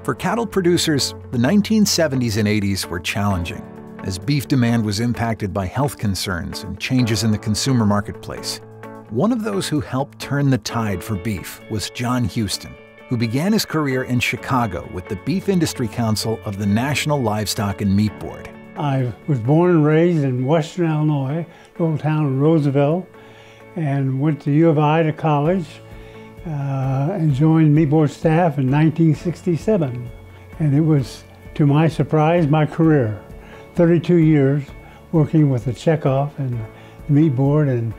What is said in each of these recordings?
For cattle producers, the 1970s and 80s were challenging, as beef demand was impacted by health concerns and changes in the consumer marketplace. One of those who helped turn the tide for beef was John Huston, who began his career in Chicago with the Beef Industry Council of the National Livestock and Meat Board. I was born and raised in Western Illinois, little town of Roosevelt, and went to U of I to college and joined Meat Board staff in 1967. And it was, to my surprise, my career. 32 years working with the Checkoff and the Meat Board and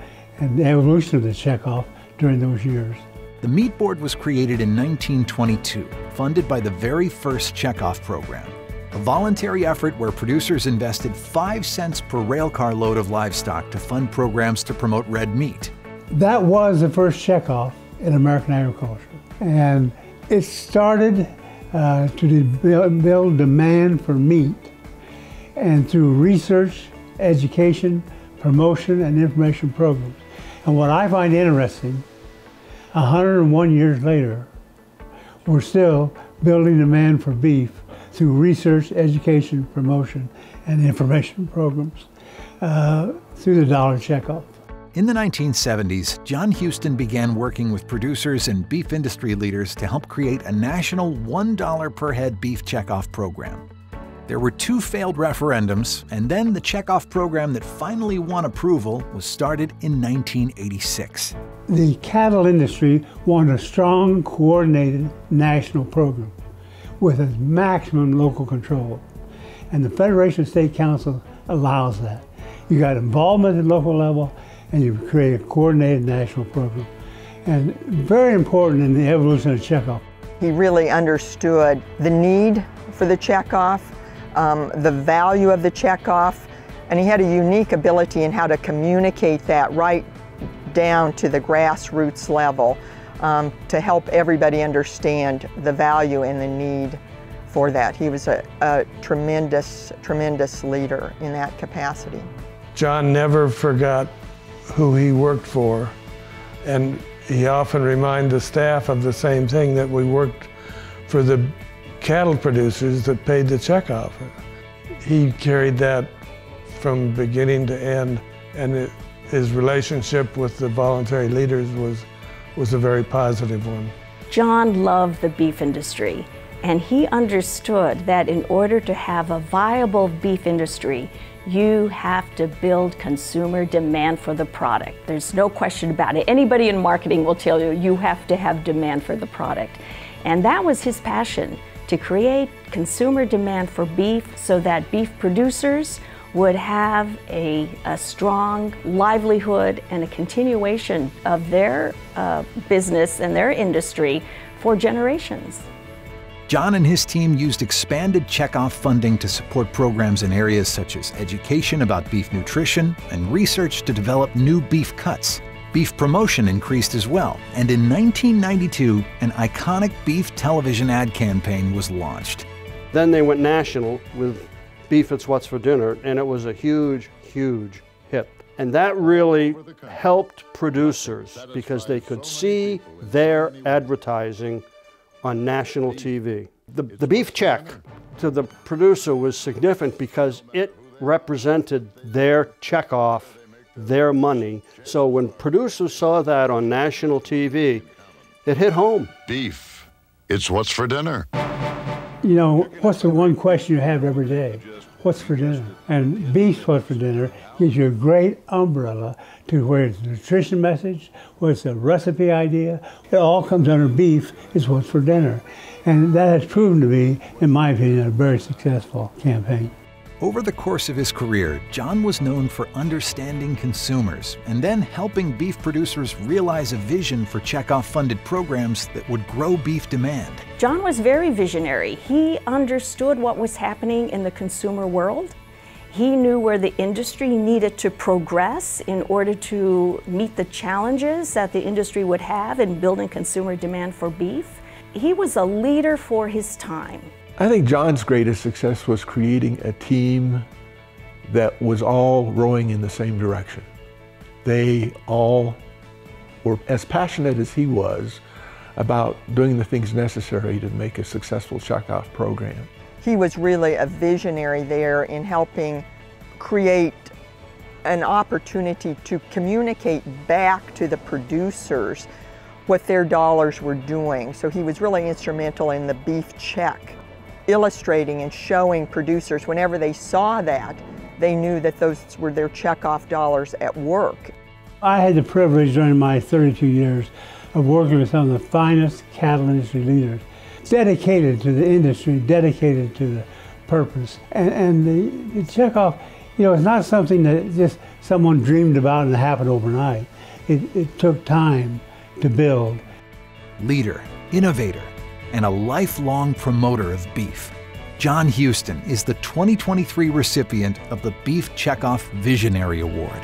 the evolution of the Checkoff during those years. The Meat Board was created in 1922, funded by the very first Checkoff program, a voluntary effort where producers invested 5 cents per railcar load of livestock to fund programs to promote red meat. That was the first Checkoff in American agriculture. And it started to build demand for meat. And through research, education, promotion, and information programs. And what I find interesting, 101 years later, we're still building demand for beef through research, education, promotion, and information programs through the dollar Checkoff. In the 1970s, John Huston began working with producers and beef industry leaders to help create a national $1 per head beef Checkoff program. There were 2 failed referendums, and then the Checkoff program that finally won approval was started in 1986. The cattle industry wanted a strong, coordinated national program with a maximum local control. And the Federation of State Council allows that. You got involvement at the local level, and you create a coordinated national program. And very important in the evolution of Checkoff. He really understood the need for the Checkoff, the value of the Checkoff, and he had a unique ability in how to communicate that right down to the grassroots level to help everybody understand the value and the need for that. He was a tremendous, tremendous leader in that capacity. John never forgot who he worked for, and he often reminded the staff of the same thing, that we worked for the cattle producers that paid the Checkoff. He carried that from beginning to end, and his relationship with the voluntary leaders was a very positive one. John loved the beef industry, and he understood that in order to have a viable beef industry, you have to build consumer demand for the product. There's no question about it. Anybody in marketing will tell you, you have to have demand for the product. And that was his passion, to create consumer demand for beef so that beef producers would have a strong livelihood and a continuation of their business and their industry for generations. John and his team used expanded Checkoff funding to support programs in areas such as education about beef nutrition and research to develop new beef cuts. Beef promotion increased as well, and in 1992, an iconic beef television ad campaign was launched. Then they went national with Beef It's What's for Dinner, and it was a huge, huge hit. And that really helped producers because they could see their advertising on national TV. The beef check to the producer was significant because it represented their Checkoff, their money. So when producers saw that on national TV, it hit home. Beef, it's what's for dinner. You know, what's the one question you have every day? What's for dinner? And Beef's What's for Dinner gives you a great umbrella to where it's a nutrition message, where it's a recipe idea. It all comes under Beef is What's for Dinner. And that has proven to be, in my opinion, a very successful campaign. Over the course of his career, John was known for understanding consumers and then helping beef producers realize a vision for Checkoff-funded programs that would grow beef demand. John was very visionary. He understood what was happening in the consumer world. He knew where the industry needed to progress in order to meet the challenges that the industry would have in building consumer demand for beef. He was a leader for his time. I think John's greatest success was creating a team that was all rowing in the same direction. They all were as passionate as he was about doing the things necessary to make a successful checkoff program. He was really a visionary there in helping create an opportunity to communicate back to the producers what their dollars were doing. So he was really instrumental in the beef check, illustrating and showing producers whenever they saw that, they knew that those were their checkoff dollars at work. I had the privilege during my 32 years of working with some of the finest cattle industry leaders, dedicated to the industry, dedicated to the purpose. And the checkoff, you know, it's not something that just someone dreamed about and happened overnight. It took time to build. Leader, innovator, and a lifelong promoter of beef, John Huston is the 2023 recipient of the Beef Checkoff Visionary Award.